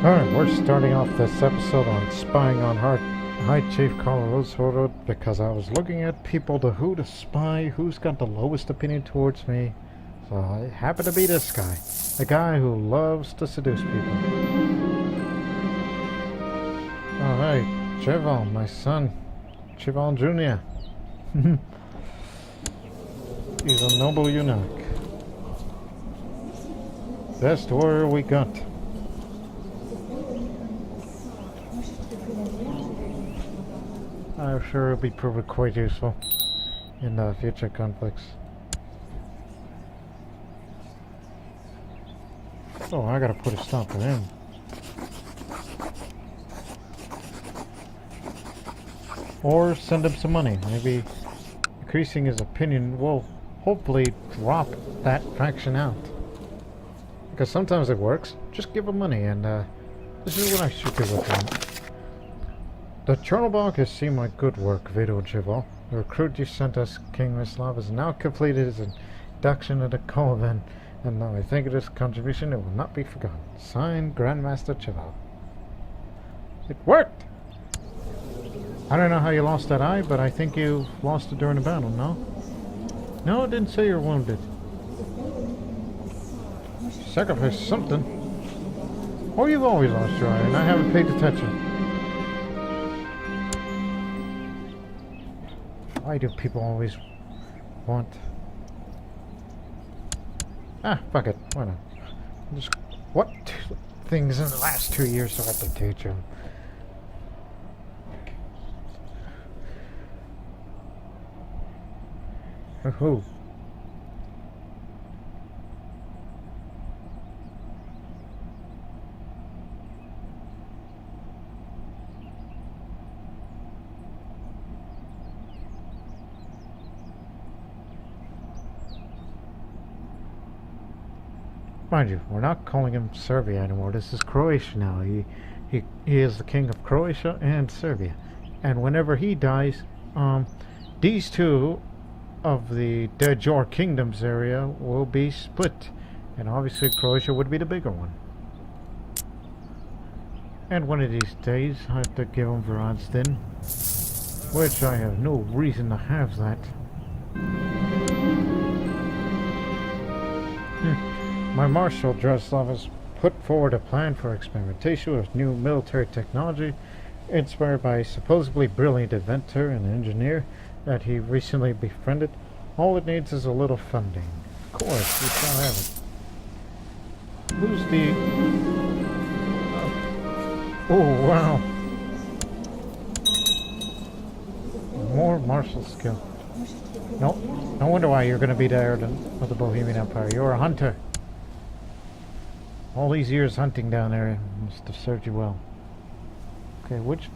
Alright, we're starting off this episode on spying on High Chief Carlos Horod because I was looking at people to who to spy, who's got the lowest opinion towards me. So it happened to be this guy. The guy who loves to seduce people. Alright, Cheval, my son. Cheval Jr. He's a noble eunuch. Best warrior we got. I'm sure it'll be proven quite useful in future conflicts. Oh, I gotta put a stop to him. Or send him some money. Maybe increasing his opinion will hopefully drop that faction out. Because sometimes it works. Just give him money and this is what I should do with him. The Chernobog has seen my good work, Vito Cheval. The recruit you sent us, King Mislav, has now completed his induction at the Coven, and now I think of his contribution, it will not be forgotten. Signed, Grandmaster Cheval. It worked! I don't know how you lost that eye, but I think you lost it during the battle, no? No, it didn't say you're wounded. Sacrificed something. Oh, you've always lost your eye, and I haven't paid attention. Why do people always want... Ah, fuck it. Why not? Just what things in the last 2 years do I have to teach him? Who? Mind you, we're not calling him Serbia anymore. This is Croatia now. He is the king of Croatia and Serbia. And whenever he dies, these two of the Dejor Kingdoms area will be split. And obviously Croatia would be the bigger one. And one of these days I have to give him Varadstin, which I have no reason to have that. My Marshal Dreslav has put forward a plan for experimentation with new military technology inspired by a supposedly brilliant inventor and engineer that he recently befriended. All it needs is a little funding. Of course, we shall have it. Who's the... Oh, wow. More martial skill. No wonder why you're going to be there with the Bohemian Empire. You're a hunter. All these years hunting down there must have served you well. Okay, which...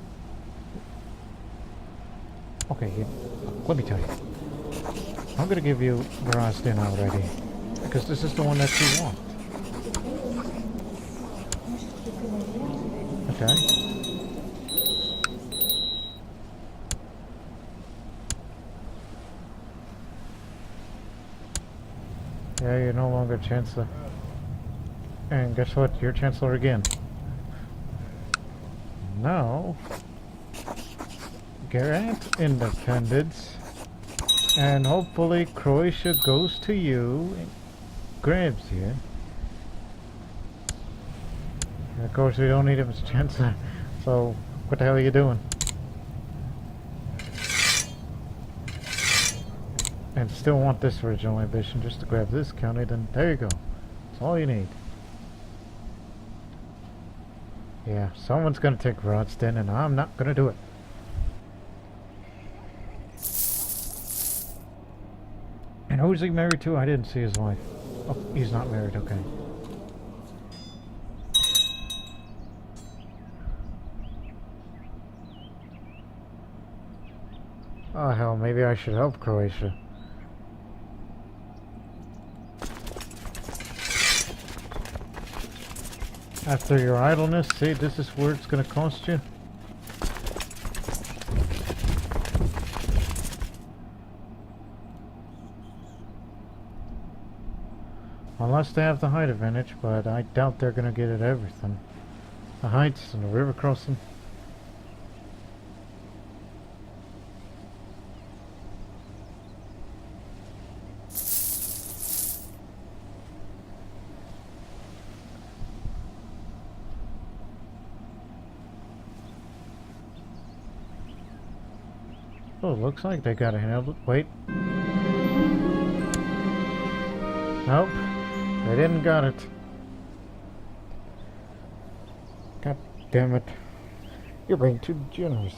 Okay, let me tell you. I'm gonna give you Varazdin already. Because this is the one that you want. Okay. Yeah, you're no longer Chancellor. And guess what? You're Chancellor again. Now, grant independence, and hopefully Croatia goes to you and grabs you. And of course, we don't need him as Chancellor, so what the hell are you doing? And still want this original ambition just to grab this county, then there you go. That's all you need. Yeah, someone's gonna take Varadstin, and I'm not gonna do it. And who's he married to? I didn't see his wife. Oh, he's not married, okay. Oh hell, maybe I should help Croatia. After your idleness, see, this is where it's gonna cost you. Unless they have the height advantage, but I doubt they're going to get at everything. The heights and the river crossing. Oh, looks like they got it handled. Wait. Nope. They didn't got it. God damn it. You're being too generous.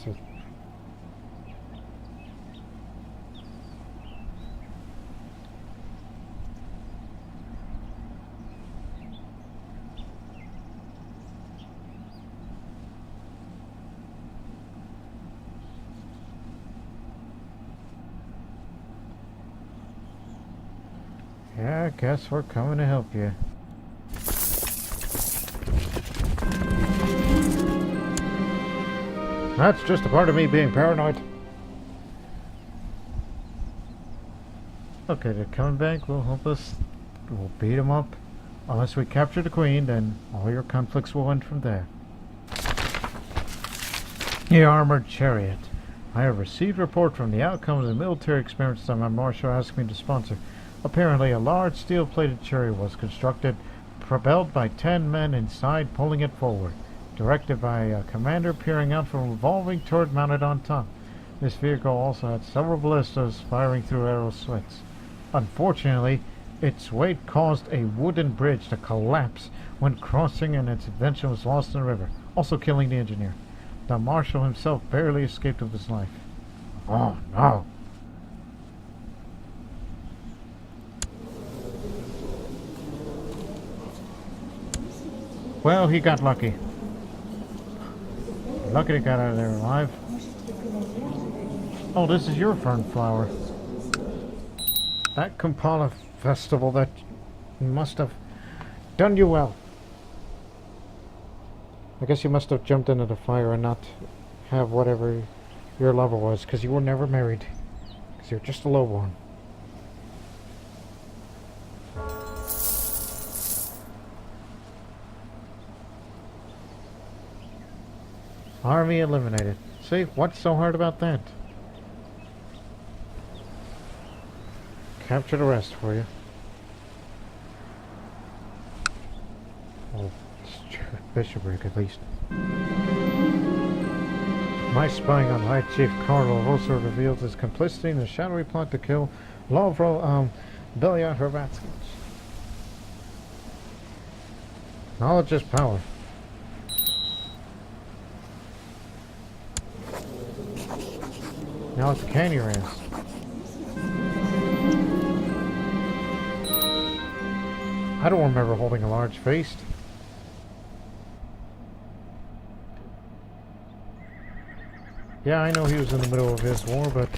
Yeah, I guess we're coming to help you. That's just a part of me being paranoid. Okay, they're coming back. Will help us. We'll beat them up. Unless we capture the queen, then all your conflicts will end from there. The armored chariot. I have received report from the outcome of the military experiments that my marshal asked me to sponsor. Apparently, a large steel-plated chariot was constructed, propelled by 10 men inside, pulling it forward, directed by a commander peering out from a revolving turret mounted on top. This vehicle also had several ballistas firing through arrow slits. Unfortunately, its weight caused a wooden bridge to collapse when crossing, and its invention was lost in the river, also killing the engineer. The marshal himself barely escaped with his life. Oh no! Well, he got lucky. Lucky he got out of there alive. Oh, this is your fern flower. That Kampala festival, that must have done you well. I guess you must have jumped into the fire and not have whatever your lover was, because you were never married. Because you're just a lowborn. Army eliminated. See, what's so hard about that? Capture the rest for you. Oh, bishopric at least. My spying on High Chief Carlo also revealed his complicity in the shadowy plot to kill Lovro Belia Vassals. Knowledge is power. Now let's can your ass. I don't remember holding a large feast. Yeah, I know he was in the middle of his war, but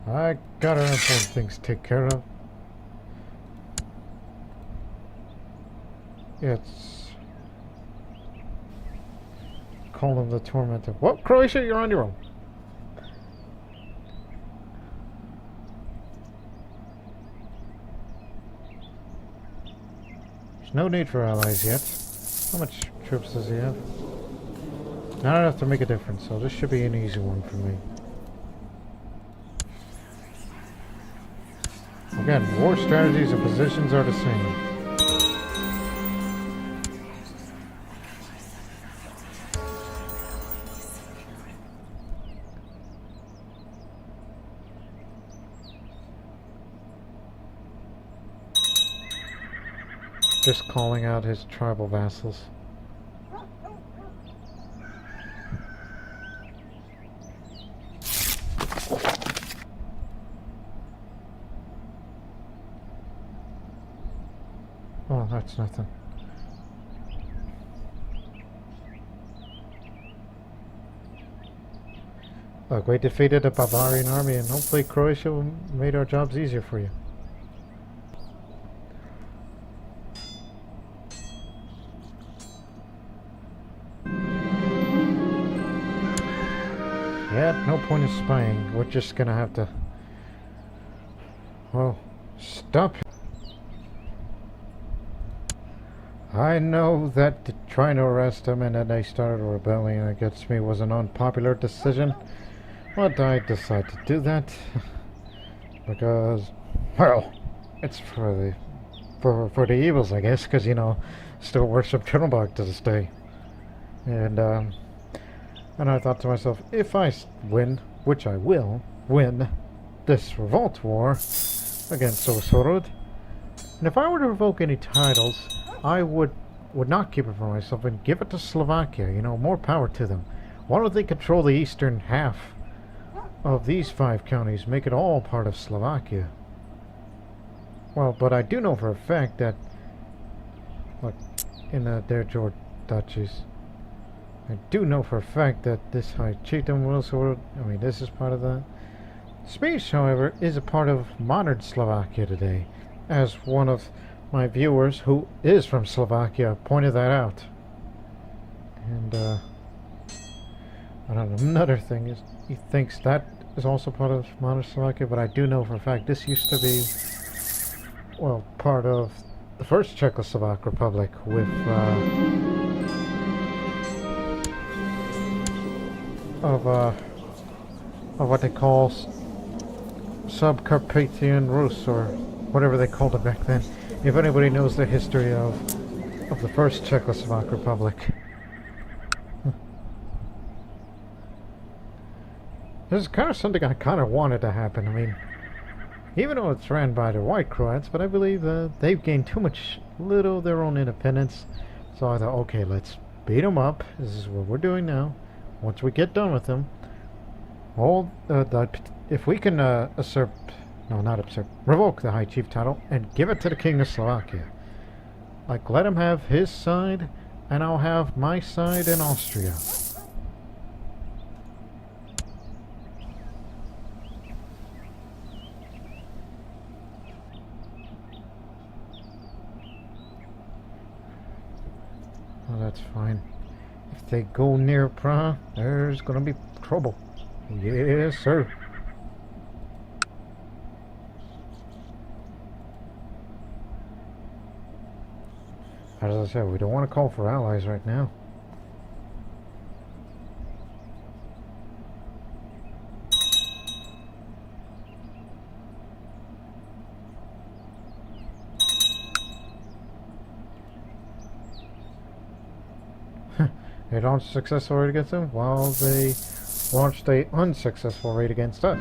I got other important things to take care of. It's call him the tormentor. What? Croatia, you're on your own. There's no need for allies yet. How much troops does he have? Not enough to make a difference, so this should be an easy one for me. Again, war strategies and positions are the same. Just calling out his tribal vassals. Oh, that's nothing. Look, we defeated a Bavarian army, and hopefully Croatia made our jobs easier for you. Yeah, no point in spying. We're just gonna have to... Well, stop. I know that trying to arrest him and then they started a rebellion against me was an unpopular decision, but I decided to do that because, well, it's for the evils, I guess, because, you know, still worship Trinobog to this day. And I thought to myself, if I win, which I will win, this revolt war against Osorod, and if I were to revoke any titles, I would not keep it for myself and give it to Slovakia. You know, more power to them. Why don't they control the eastern half of these 5 counties, make it all part of Slovakia? Well, but I do know for a fact that, look, in their George duchies, I do know for a fact that this High Chieftain will sort of, I mean, this is part of that. Speech, however, is a part of modern Slovakia today, as one of my viewers, who is from Slovakia, pointed that out. And, I don't know, another thing is, he thinks that is also part of modern Slovakia, but I do know for a fact this used to be, well, part of the first Czechoslovak Republic with, of what they call Subcarpathian Rus, or whatever they called it back then. If anybody knows the history of the first Czechoslovak Republic. This is kind of something I kind of wanted to happen. I mean, even though it's ran by the White Croats, but I believe they've gained too much little of their own independence. So I thought, okay, let's beat them up. This is what we're doing now. Once we get done with them, if we can revoke the High Chief title and give it to the King of Slovakia. Like, let him have his side, and I'll have my side in Austria. Well, that's fine. If they go near Prague, there's gonna be trouble. Yes, sir. As I said, we don't want to call for allies right now. They launched a successful raid against them while they launched a unsuccessful raid against us.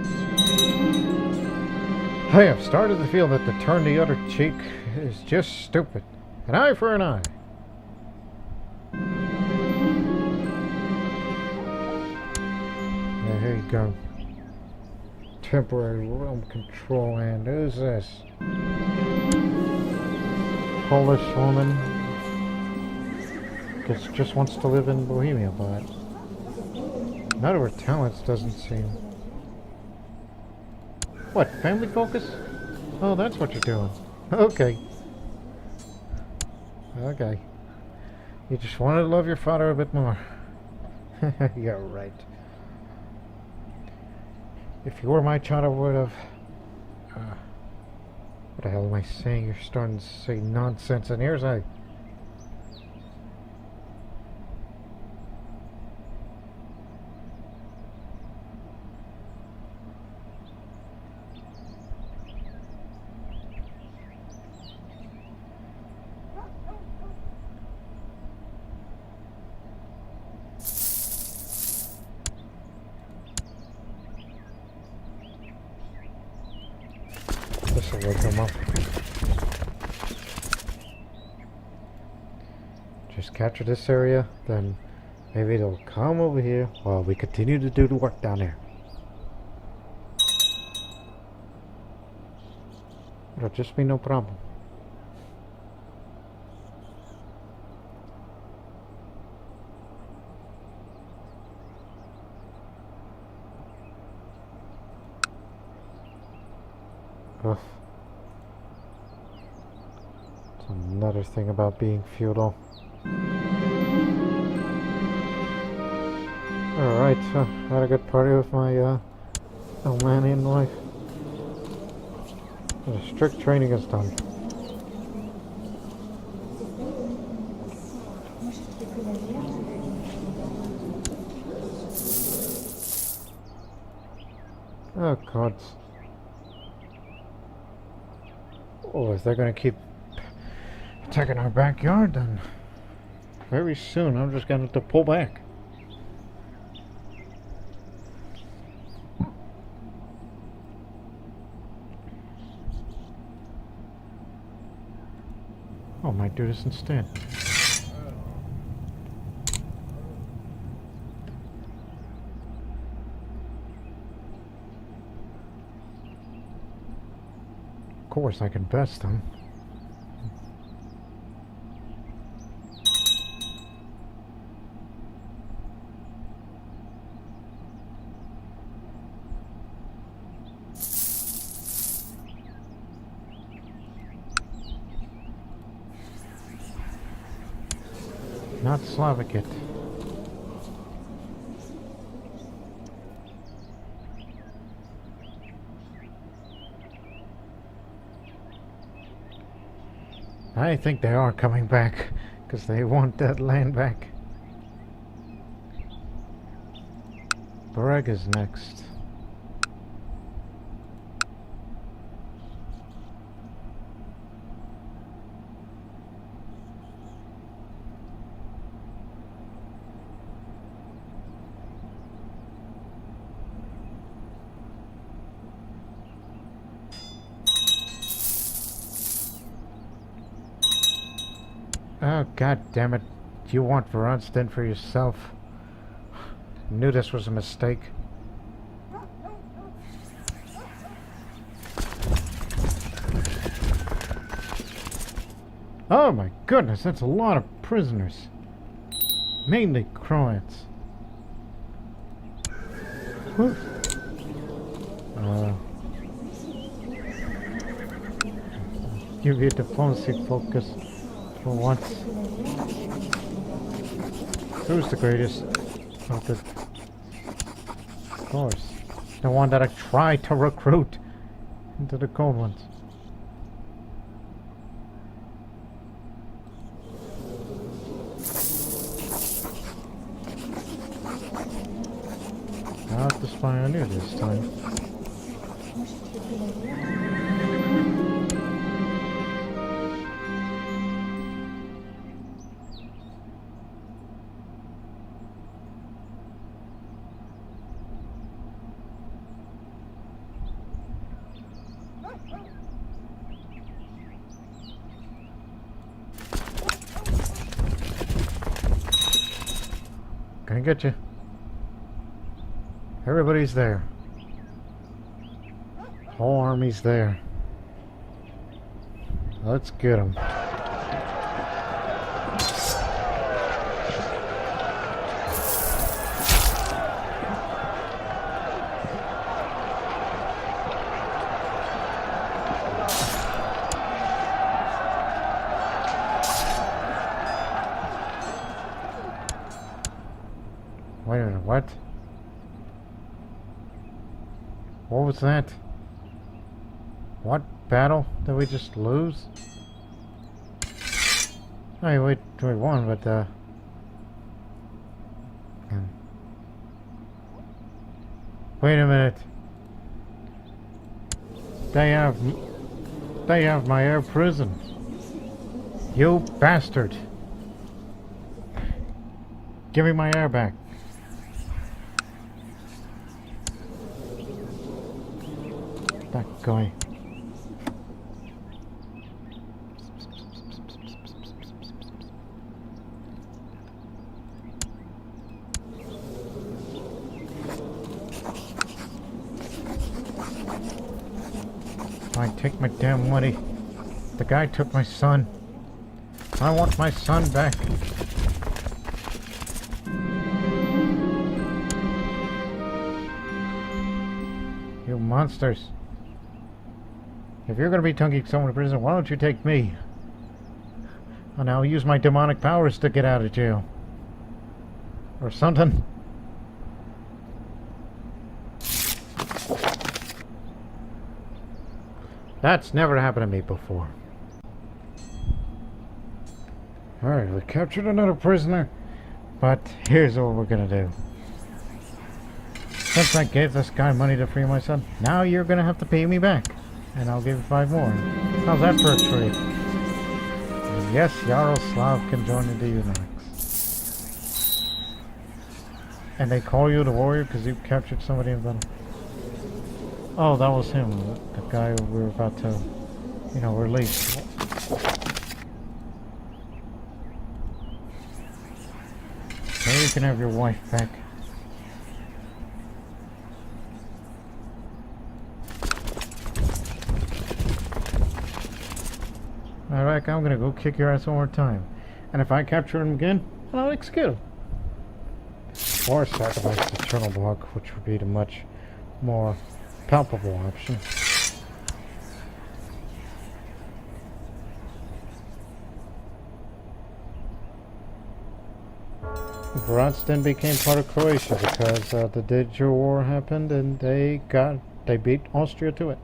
I have started to feel that to turn the other cheek is just stupid. An eye for an eye. Yeah, here you go. Temporary realm control, and who's this? Polish woman. Guess just wants to live in Bohemia, but none of her talents doesn't seem. What, family focus? Oh, that's what you're doing. Okay. Okay. You just wanted to love your father a bit more. You're right. If you were my child, I would have... what the hell am I saying? You're starting to say nonsense, and here's I... This'll wake them up. Just capture this area, then maybe they'll come over here while we continue to do the work down there. It'll just be no problem. Ugh. It's another thing about being feudal. Alright, had a good party with my Almanian wife. The strict training is done. Oh god. Oh, if they're gonna keep attacking our backyard, then very soon I'm just gonna have to pull back. Oh, I might do this instead. Of course, I can best them. Not Slavic it. I think they are coming back because they want that land back. Brega's next. Oh, god damn it. You want Veronstein for yourself. Knew this was a mistake. Oh my goodness, that's a lot of prisoners. Mainly Croats. Give you diplomacy focus. For once. Who's the greatest? Of course. The one that I tried to recruit into the cold ones. Not the spy on you this time. Gonna get you. Everybody's there. Whole army's there. Let's get them. Wait a minute, what? What was that? What battle did we just lose? Oh, we won, but wait a minute. They have my air prison. You bastard. Give me my air back. That guy. Fine, take my damn money. The guy took my son. I want my son back. You monsters. If you're going to be taking someone to prison, why don't you take me? And I'll use my demonic powers to get out of jail. Or something. That's never happened to me before. Alright, we captured another prisoner. But here's what we're going to do. Since I gave this guy money to free my son, now you're gonna have to pay me back. And I'll give you 5 more. How's that for a trade? And yes, Yaroslav can join into Unix. And they call you the warrior because you captured somebody in battle. Oh, that was him. The guy we were about to, release. Now you can have your wife back. Alright, I'm gonna go kick your ass one more time. And if I capture him again, I'll execute him. Or sacrifice the eternal block, which would be the much more palpable option. Vassals then became part of Croatia because the digital war happened and they beat Austria to it.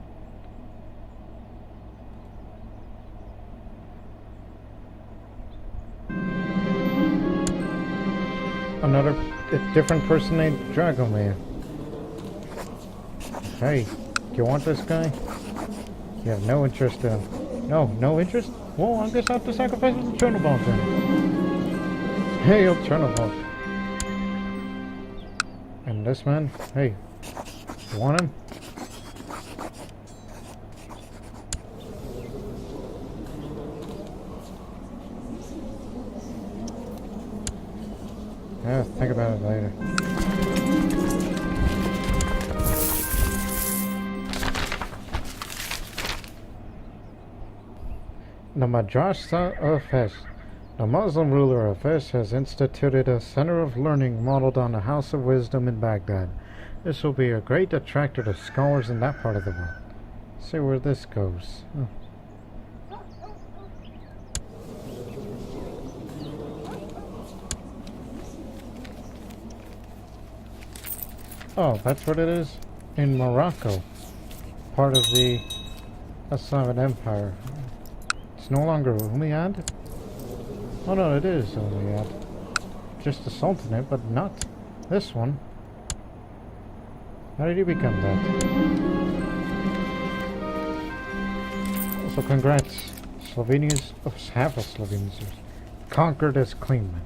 Another different person named Dragomir. Hey, do you want this guy? You have no interest in him. No interest? Well, I guess I'll have to sacrifice the Chernobog then. Hey, old Chernobog. And this man, hey, you want him? Yeah, think about it later. The Madrasa of Fes. The Muslim ruler of Fes has instituted a center of learning modeled on the House of Wisdom in Baghdad. This will be a great attractor to scholars in that part of the world. See where this goes. Oh, that's what it is? In Morocco. Part of the Islamic Empire. It's no longer Umayyad? Oh no, it is Umayyad. Just the Sultanate, but not this one. How did he become that? So congrats. Slovenia's, half of Slovenia's conquered as claimant.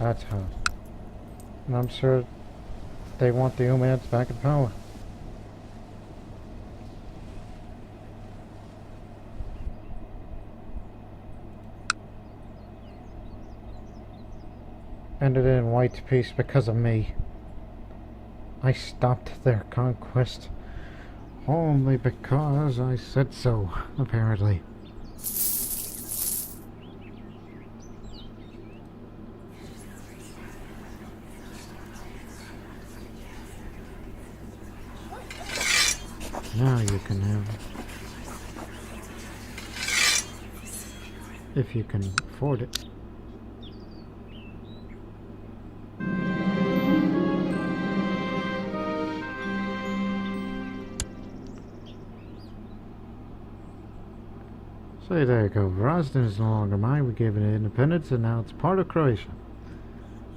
That's how. And I'm sure they want the Umayyads back in power. Ended in white peace because of me. I stopped their conquest only because I said so, apparently. Now you can have it. If you can afford it. So there you go. Vassals is no longer mine. We gave it independence and now it's part of Croatia.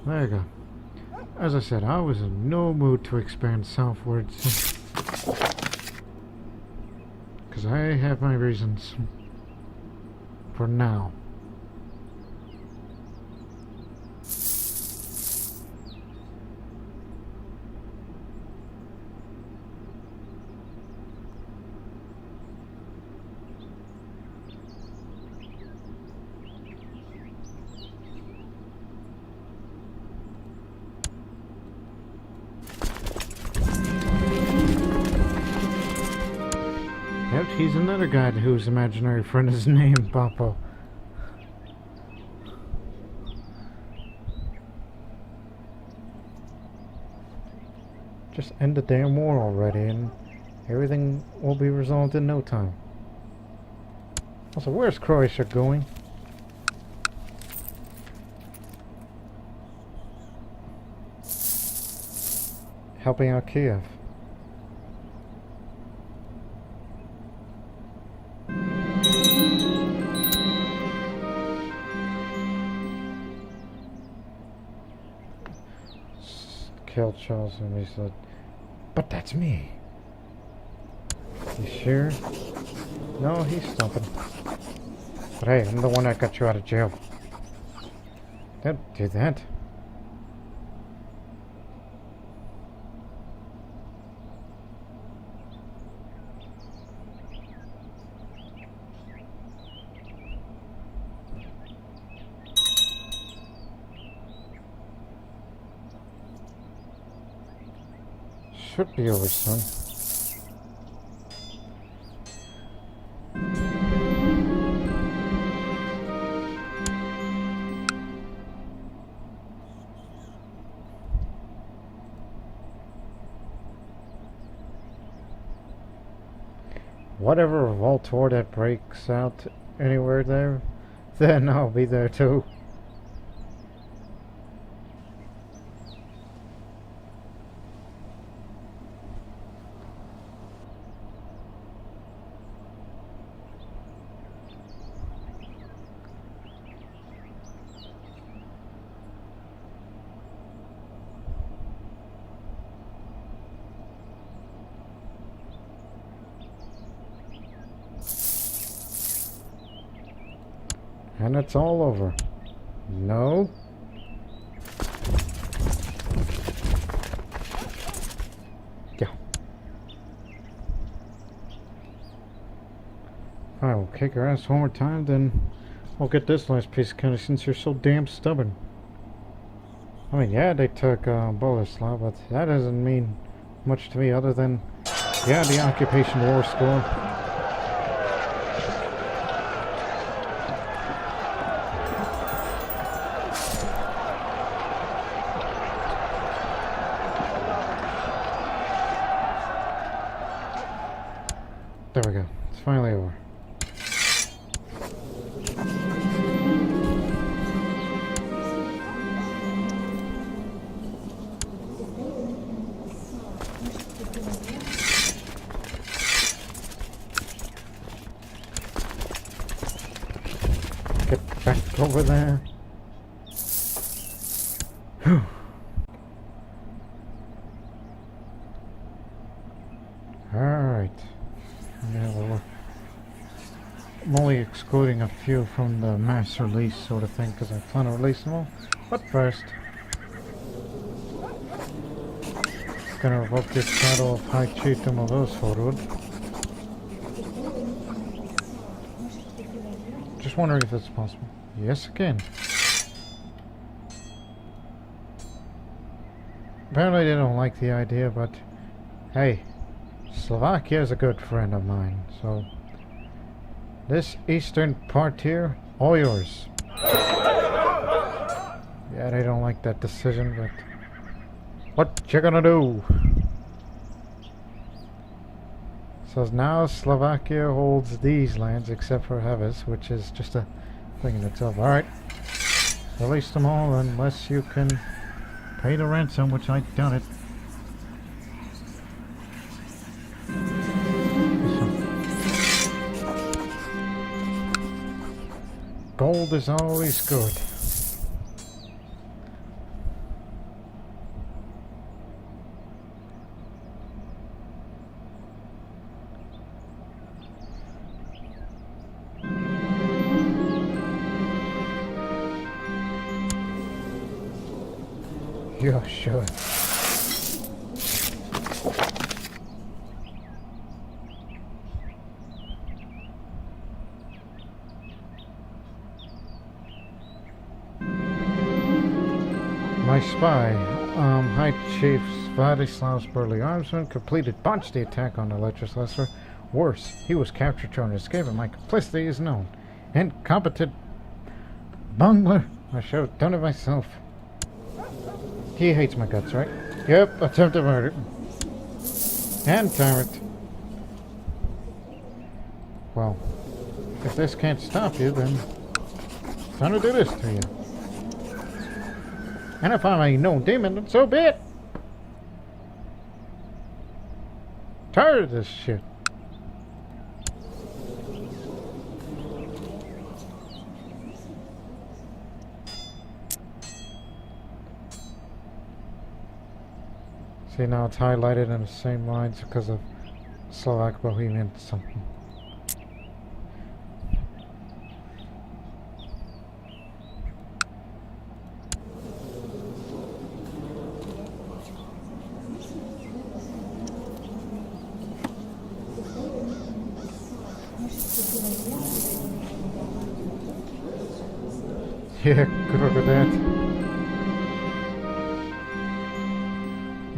There you go. As I said, I was in no mood to expand southwards. Because I have my reasons. For now. Yep, he's another guy whose imaginary friend is named Papo. Just end the damn war already and everything will be resolved in no time. Also, where's Croatia going? Helping out Kiev. Killed Charles and he said, But that's me. You sure? No, he's stopping. But hey, I'm the one that got you out of jail. Don't do that. Should be over soon. Whatever revolt war that breaks out anywhere there, then I'll be there too. And it's all over. No. Yeah. I will kick her ass one more time, then we'll get this last piece of candy since you're so damn stubborn. I mean, yeah, they took Boleslav, but that doesn't mean much to me other than, yeah, the occupation war score. There we go. It's finally over. Get back over there. Whew. Alright. Yeah, well, I'm only excluding a few from the mass release sort of thing because I plan to release them all. But first, gonna revoke this title of High Chieftain of Vassals. Just wondering if it's possible. Yes, again. Apparently they don't like the idea, but hey, Slovakia is a good friend of mine, so this eastern part here, all yours. Yeah, they don't like that decision, but what you gonna do? So now Slovakia holds these lands except for Heves, which is just a thing in itself. Alright, release them all unless you can pay the ransom, which I doubt it. Gold is always good. Yeah, sure. My spy, High Chief Vadislav's burly armsman, botched the attack on the legislature. Worse, he was captured trying to escape, and my complicity is known. Incompetent bungler. I should have done it myself. He hates my guts, right? Yep, attempted murder. And tyrant. Well, if this can't stop you, then it's time to do this to you. And if I'm a known demon, then so be it. Tired of this shit. See, now it's highlighted in the same lines because of Slovak Bohemian something. Yeah, good look at that.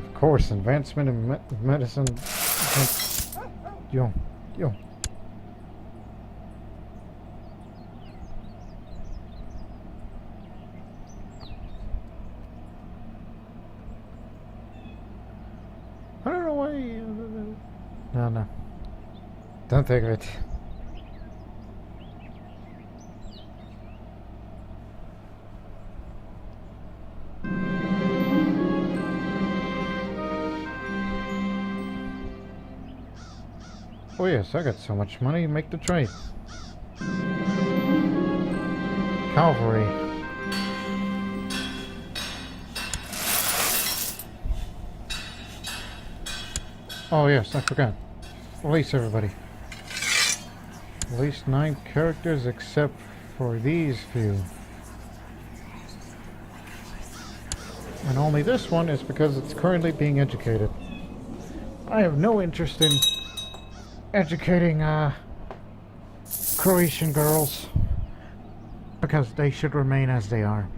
Of course, advancement in medicine. Yo. I don't know why. No. Don't think of it. Oh yes, I got so much money, make the trade. Cavalry. Oh yes, I forgot. Release everybody. Release 9 characters except for these few. And only this one is because it's currently being educated. I have no interest in educating Croatian girls because they should remain as they are.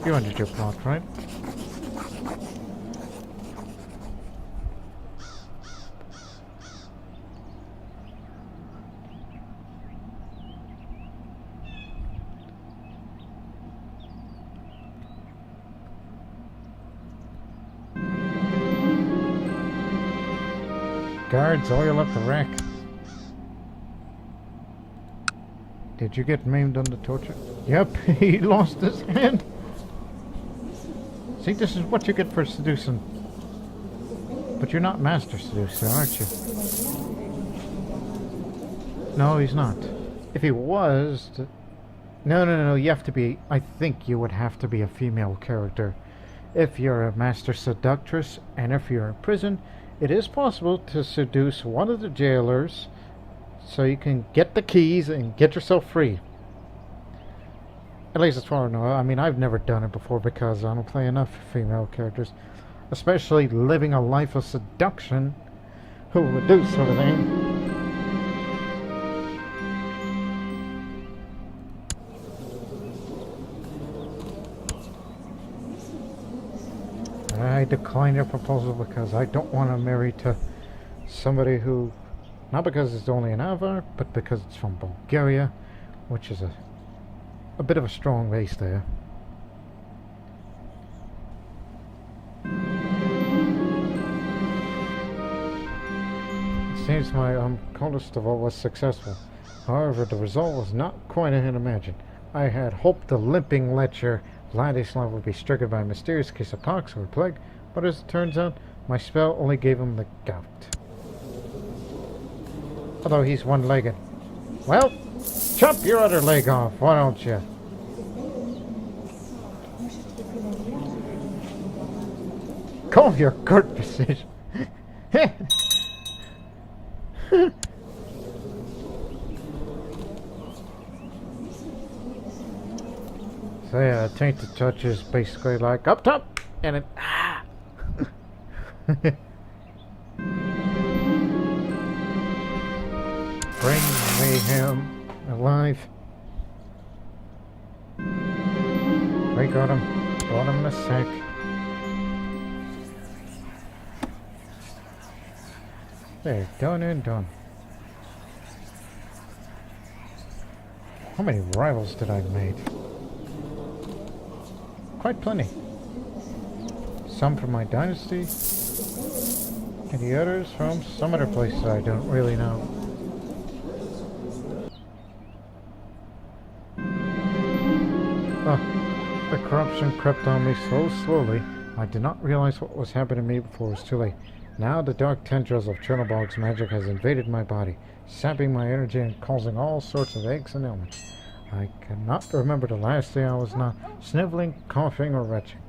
You ended your plot, right? Guards, oil up the rack. Did you get maimed under torture? Yep, he lost his hand. See, this is what you get for seducing. But you're not master seducer, aren't you? No, he's not. If he was... No, you have to be... I think you would have to be a female character. If you're a master seductress, and if you're in prison, it is possible to seduce one of the jailers so you can get the keys and get yourself free. At least as far as I know. I mean, I've never done it before because I don't play enough female characters. Especially living a life of seduction who would do sort of thing. I decline your proposal because I don't want to marry to somebody who, not because it's only an Avar, but because it's from Bulgaria, which is a bit of a strong base there. It seems my coldest of all was successful. However, the result was not quite as I had imagined. I had hoped the limping lecher Vladislav would be stricken by a mysterious case of pox or plague, but as it turns out, my spell only gave him the gout. Although he's one-legged. Well, chop your other leg off, why don't you? Call your court decision. So yeah, tainted touch is basically like up top and it Bring mayhem alive. We got him. Got him in a sec. There, done and done. How many rivals did I make? Quite plenty. Some from my dynasty, and the others from some other places I don't really know. Oh, the corruption crept on me so slowly, I did not realize what was happening to me before it was too late. Now the dark tendrils of Chernobog's magic has invaded my body, sapping my energy and causing all sorts of aches and ailments. I cannot remember the last day I was not sniveling, coughing, or retching.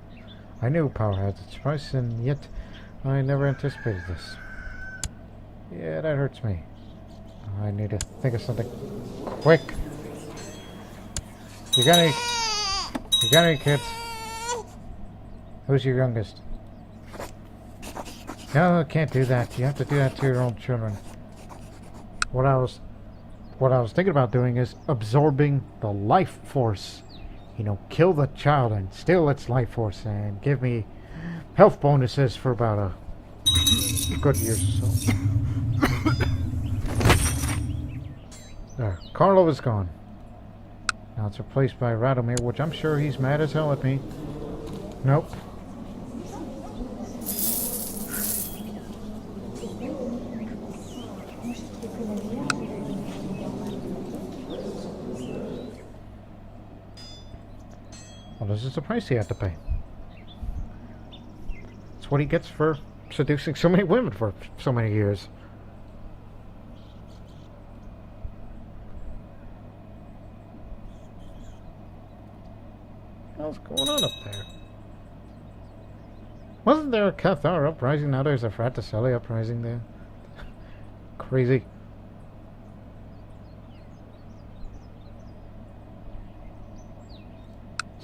I knew power has its price, and yet I never anticipated this. Yeah, that hurts me. I need to think of something quick. You got any kids? Who's your youngest? No, I can't do that. You have to do that to your own children. What I was thinking about doing is absorbing the life force. You know, kill the child and steal its life force and give me health bonuses for about a good year or so. There, Carlo is gone. Now it's replaced by Radomir, which I'm sure he's mad as hell at me. Nope. Well, this is the price he had to pay. It's what he gets for seducing so many women for so many years. What's going on up there? Wasn't there a Cathar uprising? Now there's a Fraticelli uprising there. Crazy.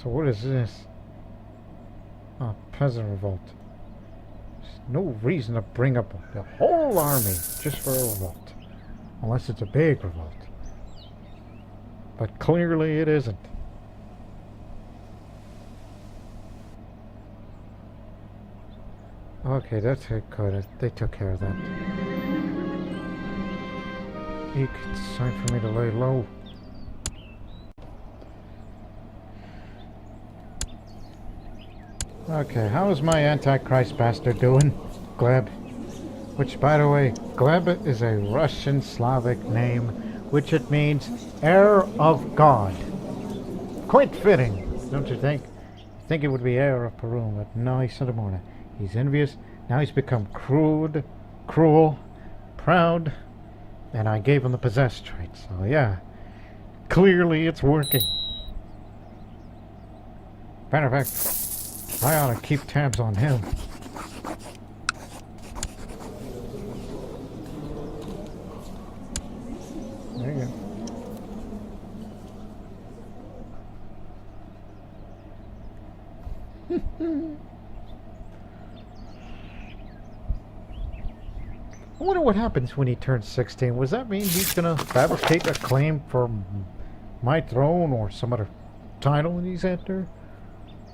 So what is this? Oh, peasant revolt. There's no reason to bring up the whole army just for a revolt. Unless it's a big revolt. But clearly it isn't. Okay, that's good. They took care of that. It's time for me to lay low. Okay, how is my Antichrist bastard doing? Gleb. Which, by the way, Gleb is a Russian Slavic name, which it means heir of God. Quite fitting, don't you think? I think it would be heir of Peru, but no, he's Sodamorna. He's envious. Now he's become crude, cruel, proud, and I gave him the possessed trait. So yeah, clearly it's working. Matter of fact, I ought to keep tabs on him. There you go. I wonder what happens when he turns 16. Does that mean he's gonna fabricate a claim for my throne or some other title he's after?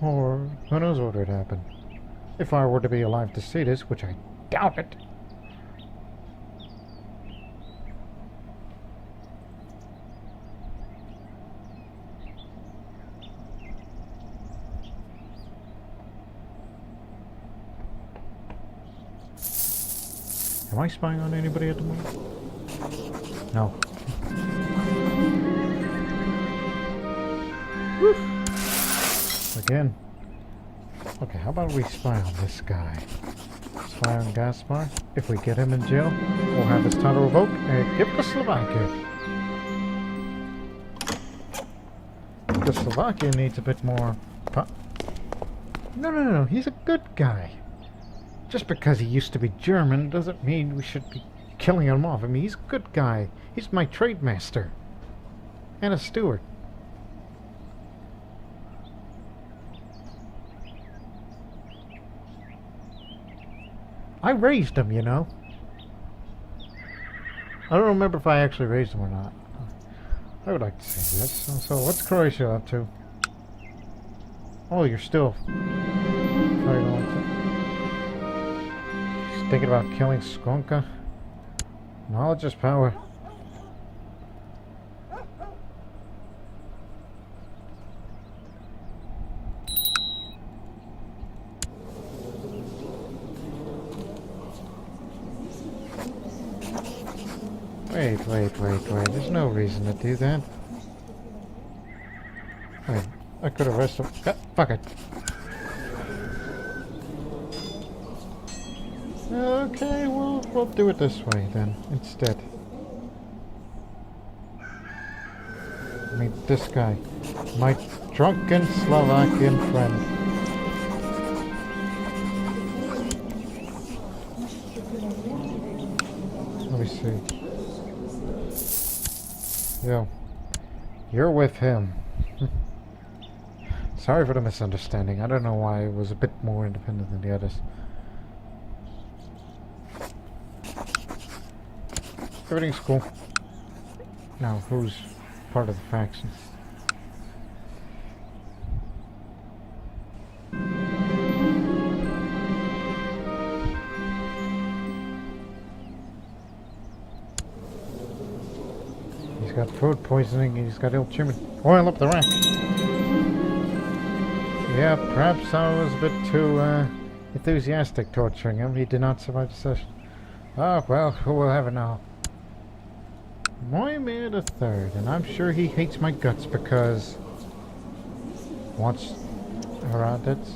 Or who knows what would happen? If I were to be alive to see this, which I doubt it. Am I spying on anybody at the moment? No. Woo. Again. Okay, how about we spy on this guy? Spy on Gaspar. If we get him in jail, we'll have his title revoked and give it to Slovakia. The Slovakia needs a bit more... No. He's a good guy. Just because he used to be German doesn't mean we should be killing him off. I mean, he's a good guy. He's my trade master. And a steward. I raised him, you know. I don't remember if I actually raised him or not. I would like to say yes. So what's Croatia up to? Oh, you're still... Thinking about killing Skonka? Knowledge is power. Wait. There's no reason to do that. Wait, I could have rested. Fuck it. Okay, we'll do it this way then, instead. Meet this guy. My drunken Slovakian friend. Let me see. Yo. You're with him. Sorry for the misunderstanding. I don't know why I was a bit more independent than the others. Everything's cool. Now, who's part of the faction? He's got food poisoning, he's got ill treatment. Oil up the rack! Yeah, perhaps I was a bit too enthusiastic torturing him. He did not survive the session. Oh, well, who will have it now? Moimir the Third, and I'm sure he hates my guts because... wants Haradets.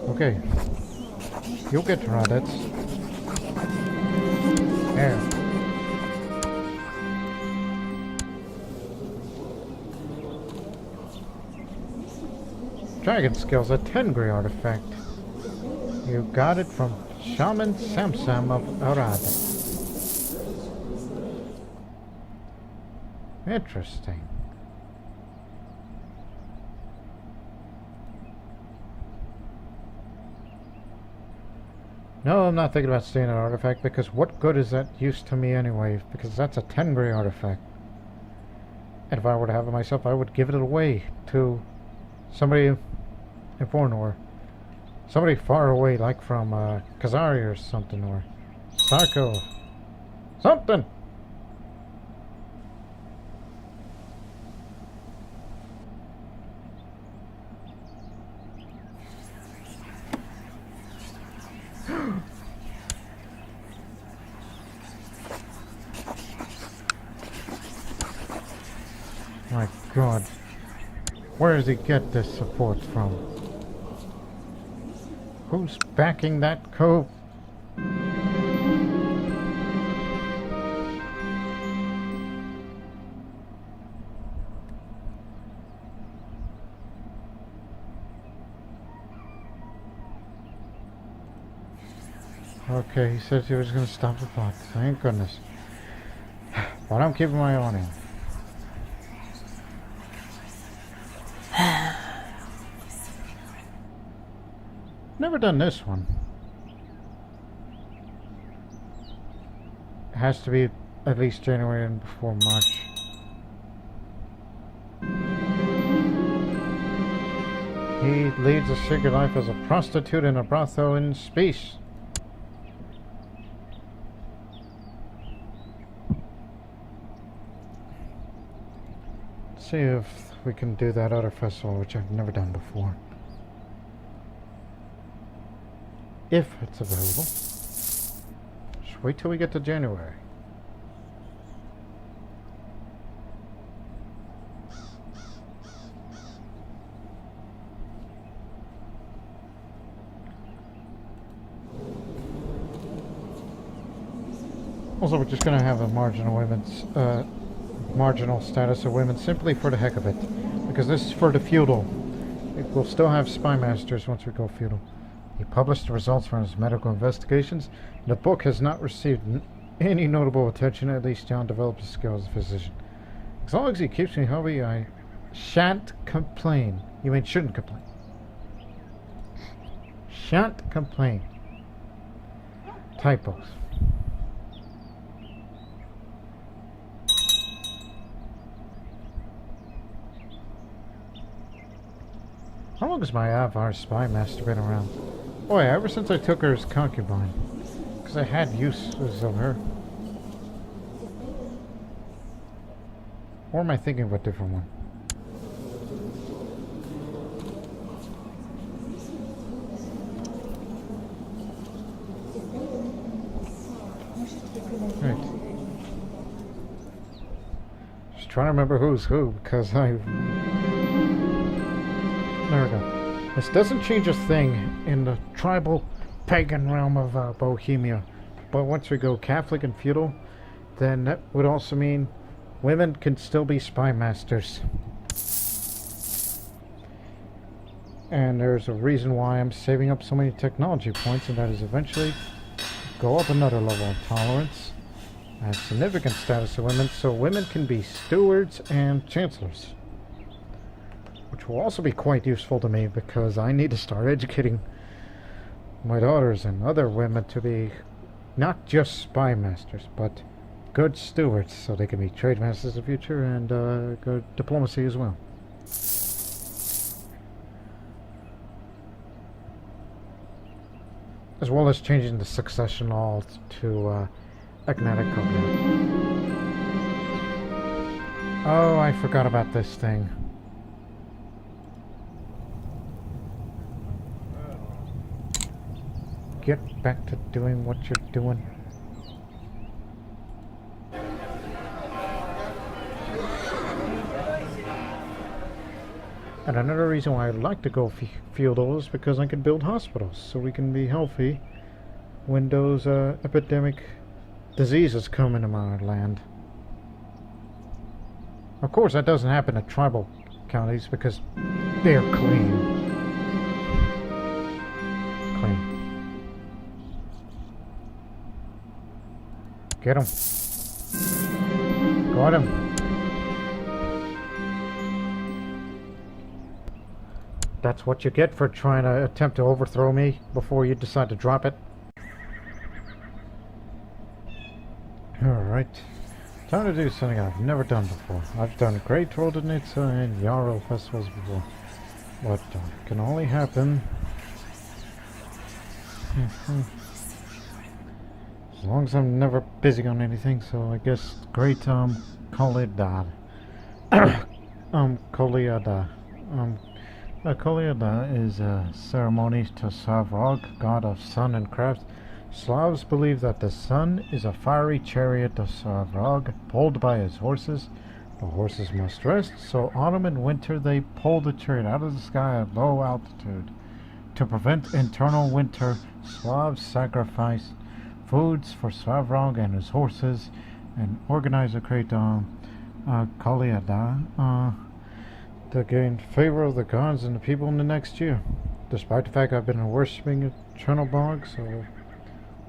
Okay. You'll get Haradets. There. Dragon skills, a 10-degree artifact. You got it from Shaman Samsam of Arad. Interesting. No, I'm not thinking about stealing an artifact because what good is that use to me anyway? Because that's a 10-degree artifact. And if I were to have it myself, I would give it away to somebody in Fornor. Somebody far away, like from Kazari or something, or Sarko. Something! My God. Where does he get this support from? Who's backing that coup? Okay, he said he was going to stop the plot. Thank goodness. But I'm keeping my eye on him. Never done this one. It has to be at least January and before March. He leads a secret life as a prostitute in a brothel in space. Let's see if we can do that other festival, which I've never done before. If it's available. Just wait till we get to January. Also, we're just going to have a marginal status of women simply for the heck of it. Because this is for the feudal. We'll still have spy masters once we go feudal. He published the results from his medical investigations. The book has not received any notable attention. At least John developed his skill as a physician. As long as he keeps me healthy, I shan't complain. You mean shouldn't complain? Shan't complain. Typos. How long has my Avar spy master been around? Boy, ever since I took her as concubine. Because I had uses of her. Or am I thinking of a different one? Right. Just trying to remember who's who, because I've... There we go. This doesn't change a thing in the tribal pagan realm of Bohemia. But once we go Catholic and feudal, then that would also mean women can still be spy masters. And there's a reason why I'm saving up so many technology points, and that is eventually go up another level of tolerance and significant status of women, so women can be stewards and chancellors. Which will also be quite useful to me, because I need to start educating my daughters and other women to be not just spy masters, but good stewards, so they can be trade masters in the future and good diplomacy as well. As well as changing the succession law to agnatic covenant. Oh, I forgot about this thing. Get back to doing what you're doing. And another reason why I'd like to go feudal is because I can build hospitals, so we can be healthy when those epidemic diseases come into my land. Of course, that doesn't happen in tribal counties because they're clean. Get him. Got him. That's what you get for trying to attempt to overthrow me before you decide to drop it. Alright. Time to do something I've never done before. I've done Great Rodinitsa and Yarrow festivals before. But can only happen as long as I'm never busy on anything, so I guess Great Koliada. Koliada. Koliada is a ceremony to Savrog, god of sun and craft. Slavs believe that the sun is a fiery chariot of Savrog, pulled by his horses. The horses must rest, so autumn and winter they pull the chariot out of the sky at low altitude. To prevent internal winter, Slavs sacrifice foods for Savrog and his horses, and organize a great Koliada to gain favor of the gods and the people in the next year. Despite the fact I've been worshipping Chernobog, so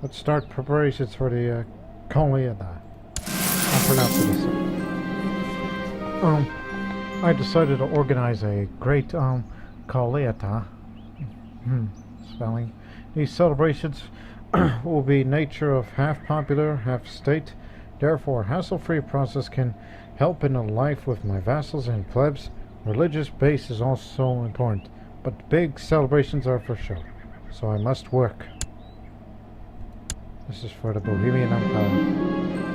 let's start preparations for the Koliada. I'll pronounce it as I decided to organize a great Koliada. Spelling. These celebrations will be nature of half popular, half state. Therefore, a hassle-free process can help in the life with my vassals and plebs. Religious base is also important, but big celebrations are for show, so I must work. This is for the Bohemian Empire.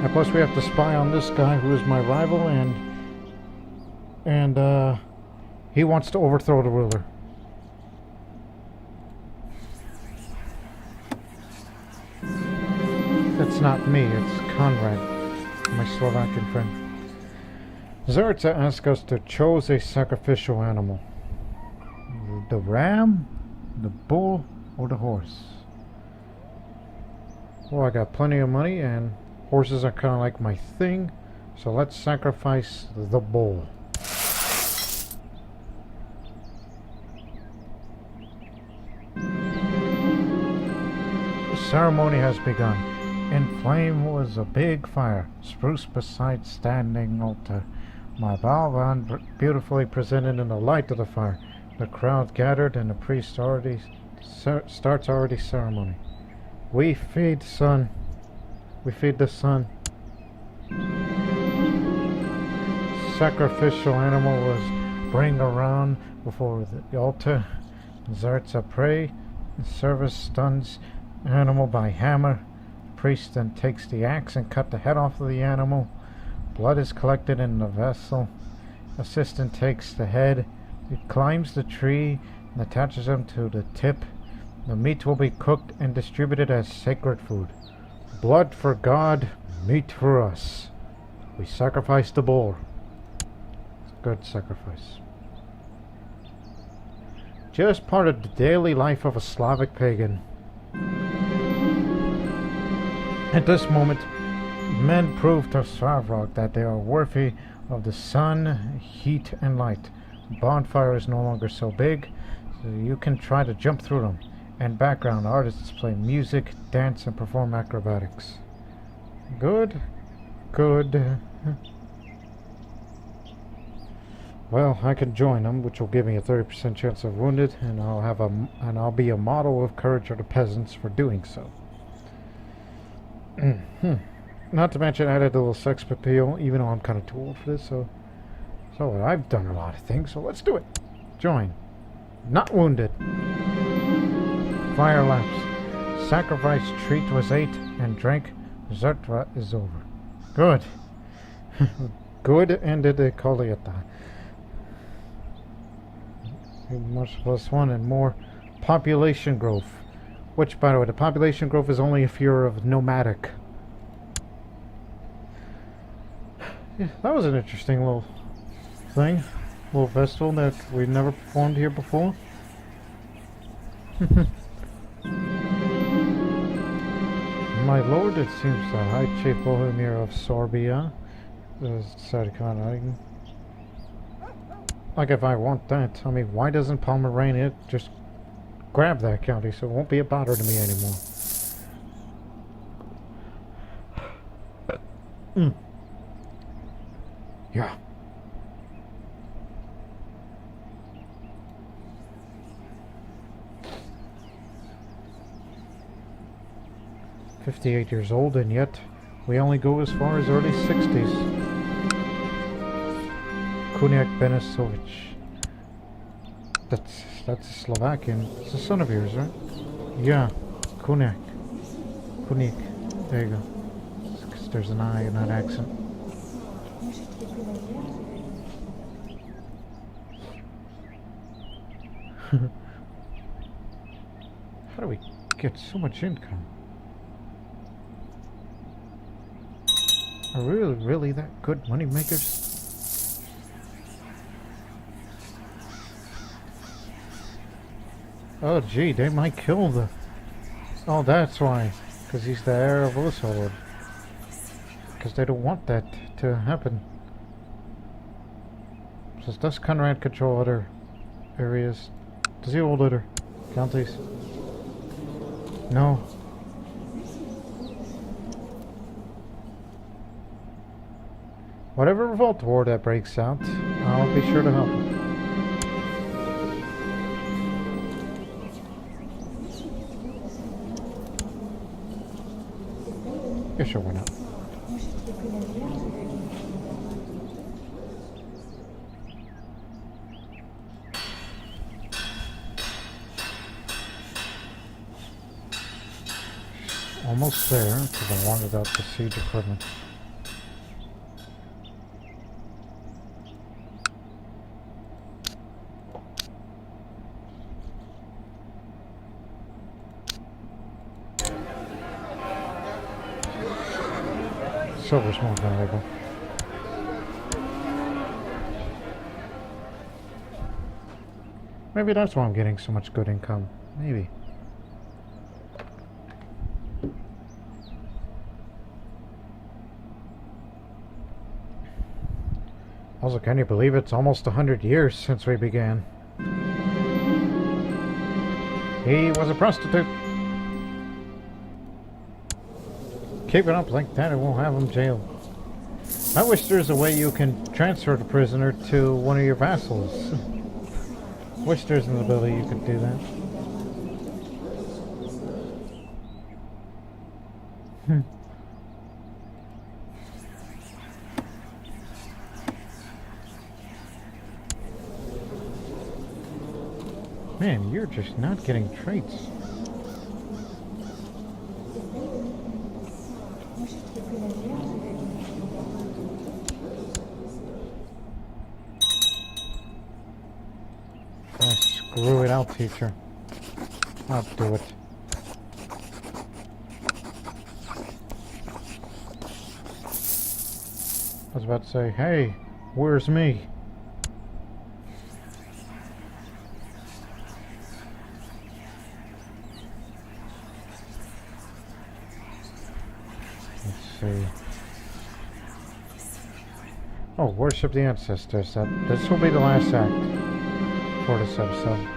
And plus we have to spy on this guy who is my rival, and he wants to overthrow the ruler. It's not me, it's Conrad, my Slovakian friend. Zerta asked us to choose a sacrificial animal. The ram, the bull, or the horse? Well, I got plenty of money and horses are kind of like my thing, so let's sacrifice the bull. The ceremony has begun. In flame was a big fire, spruce beside standing altar. My Balvan beautifully presented in the light of the fire. The crowd gathered and the priest starts ceremony. We feed sun. We feed the sun. Sacrificial animal was bring around before the altar. Zartza pray. Service stuns animal by hammer. Priest then takes the axe and cut the head off of the animal. Blood is collected in the vessel. Assistant takes the head. He climbs the tree and attaches him to the tip. The meat will be cooked and distributed as sacred food. Blood for God, meat for us. We sacrifice the boar. It's a good sacrifice. Just part of the daily life of a Slavic pagan. At this moment, men prove to Svarvrog that they are worthy of the sun, heat, and light. Bonfire is no longer so big, so you can try to jump through them. And background artists play music, dance, and perform acrobatics. Good. Good. Well, I can join them, which will give me a 30% chance of wounded, and I'll be a model of courage of the peasants for doing so. Not to mention, I added a little sex appeal, even though I'm kind of too old for this. So I've done a lot of things. So let's do it. Join. Not wounded. Fire lapse. Sacrifice treat was ate and drank. Zartra is over. Good. Good ended the Koliata. Much +1 and more population growth. Which, by the way, the population growth is only if you're of nomadic. Yeah, that was an interesting little thing. Little festival that we've never performed here before. My lord, it seems the High Chief Bohemir of Sorbia decided to come out. Like, if I want that, I mean, why doesn't Pomerania just grab that county so it won't be a bother to me anymore? Yeah. "58 years old, and yet we only go as far as early 60s. Kuniak Benisovic. That's Slovakian. It's a son of yours, right? Yeah. Kuniak. There you go. Because there's an I in that accent. How do we get so much income? Are we really that good money makers? Oh gee, they might kill the... Oh, that's why. Because he's the heir of Vassals. Because they don't want that to happen. So does Conrad control other areas? Does he hold other counties? No. Whatever revolt war that breaks out, I'll be sure to help him. Yeah, sure, why not? Almost there, because I wanted out the siege equipment. Silver's more valuable. Maybe that's why I'm getting so much good income. Maybe. Also, can you believe it's almost 100 years since we began? He was a prostitute. Keep it up like that and we'll have him jailed. I wish there's a way you can transfer the prisoner to one of your vassals. Wish there's an ability you could do that. Man, you're just not getting traits. Screw it, I'll teach her. I'll do it. I was about to say, hey, where's me? see. Oh, worship the ancestors. This will be the last act for this episode.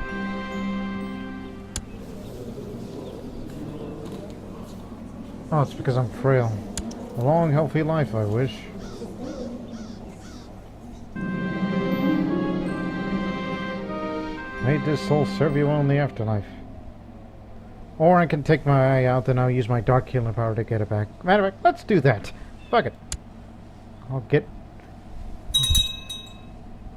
Oh, it's because I'm frail. A long, healthy life, I wish. May this soul serve you well in the afterlife. Or I can take my eye out and I'll use my dark healing power to get it back. Matter of fact, let's do that. Fuck it. I'll get...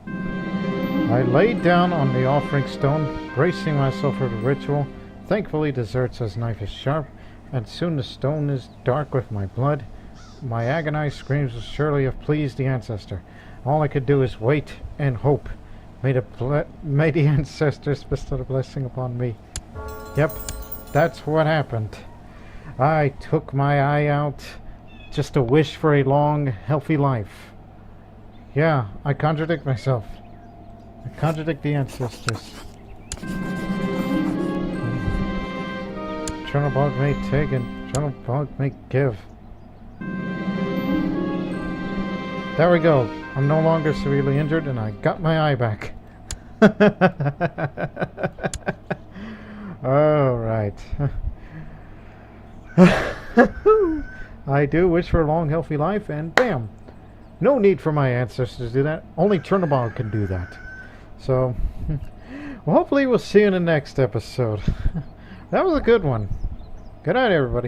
I laid down on the offering stone, bracing myself for the ritual. Thankfully, the Xerxes knife is sharp, and soon the stone is dark with my blood. My agonized screams will surely have pleased the ancestor. All I could do is wait and hope. May the ancestors bestow a blessing upon me. Yep, that's what happened. I took my eye out just to wish for a long, healthy life. Yeah, I contradict myself. I contradict the ancestors. Eternal bog may take and eternal bog may give. There we go. I'm no longer severely injured and I got my eye back. Alright. I do wish for a long, healthy life, and bam! No need for my ancestors to do that. Only Chernobog can do that. So, well, hopefully we'll see you in the next episode. That was a good one. Good night, everybody.